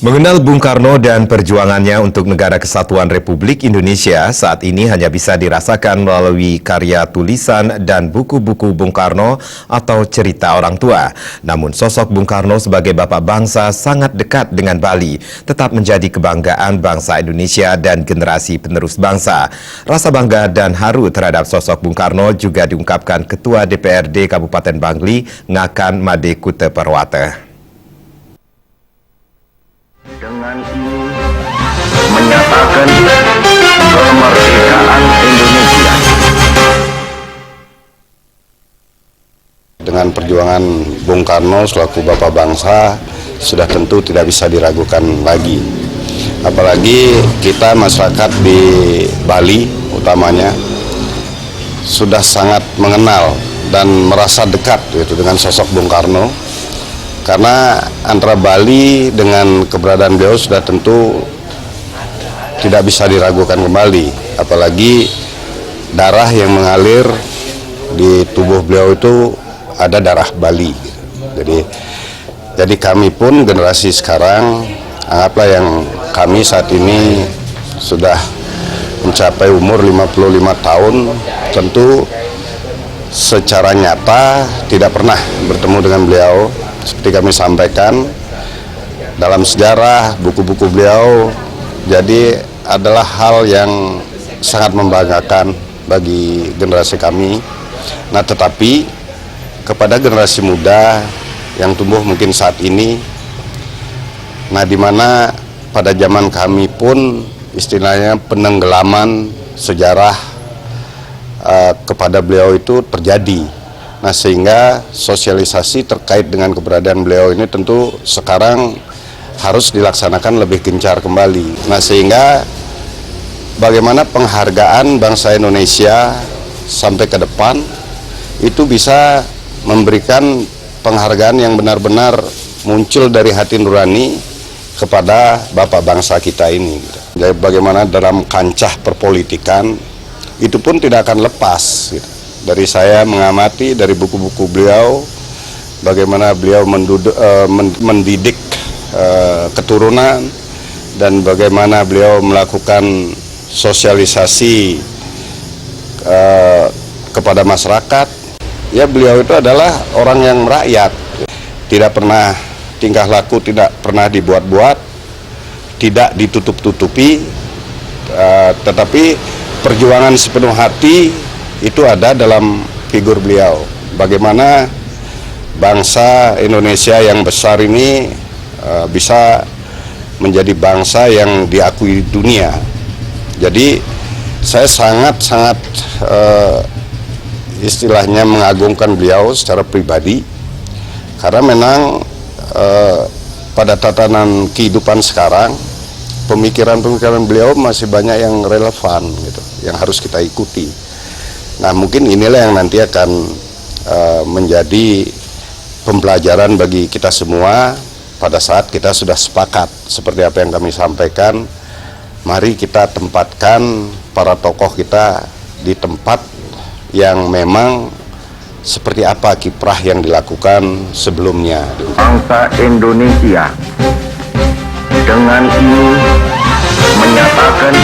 Mengenal Bung Karno dan perjuangannya untuk Negara Kesatuan Republik Indonesia saat ini hanya bisa dirasakan melalui karya tulisan dan buku-buku Bung Karno atau cerita orang tua. Namun sosok Bung Karno sebagai bapak bangsa sangat dekat dengan Bali, tetap menjadi kebanggaan bangsa Indonesia dan generasi penerus bangsa. Rasa bangga dan haru terhadap sosok Bung Karno juga diungkapkan Ketua DPRD Kabupaten Bangli, Ngakan Made Kute Perwata. Dengan ini menyatakan kemerdekaan Indonesia. Dengan perjuangan Bung Karno selaku bapak bangsa sudah tentu tidak bisa diragukan lagi. Apalagi kita masyarakat di Bali utamanya sudah sangat mengenal dan merasa dekat gitu dengan sosok Bung Karno. Karena antara Bali dengan keberadaan beliau sudah tentu tidak bisa diragukan kembali. Apalagi darah yang mengalir di tubuh beliau itu ada darah Bali. Jadi kami pun generasi sekarang, anggaplah yang kami saat ini sudah mencapai umur 55 tahun, tentu secara nyata tidak pernah bertemu dengan beliau. Seperti kami sampaikan dalam sejarah buku-buku beliau, jadi adalah hal yang sangat membanggakan bagi generasi kami. Nah, tetapi kepada generasi muda yang tumbuh mungkin saat ini, nah di mana pada zaman kami pun istilahnya penenggelaman sejarah kepada beliau itu terjadi. Nah, sehingga sosialisasi terkait dengan keberadaan beliau ini tentu sekarang harus dilaksanakan lebih gencar kembali. Nah, sehingga bagaimana penghargaan bangsa Indonesia sampai ke depan itu bisa memberikan penghargaan yang benar-benar muncul dari hati nurani kepada bapak bangsa kita ini. Jadi bagaimana dalam kancah perpolitikan itu pun tidak akan lepas gitu. Dari saya mengamati dari buku-buku beliau, bagaimana beliau mendidik keturunan dan bagaimana beliau melakukan sosialisasi kepada masyarakat. Ya, beliau itu adalah orang yang merakyat, tidak pernah tingkah laku, tidak pernah dibuat-buat, tidak ditutup-tutupi, tetapi perjuangan sepenuh hati itu ada dalam figur beliau. Bagaimana bangsa Indonesia yang besar ini bisa menjadi bangsa yang diakui dunia. Jadi saya sangat-sangat istilahnya mengagungkan beliau secara pribadi, karena memang pada tatanan kehidupan sekarang pemikiran-pemikiran beliau masih banyak yang relevan gitu, yang harus kita ikuti. Nah, mungkin inilah yang nanti akan menjadi pembelajaran bagi kita semua pada saat kita sudah sepakat seperti apa yang kami sampaikan. Mari kita tempatkan para tokoh kita di tempat yang memang seperti apa kiprah yang dilakukan sebelumnya. Bangsa Indonesia dengan ini menyatakan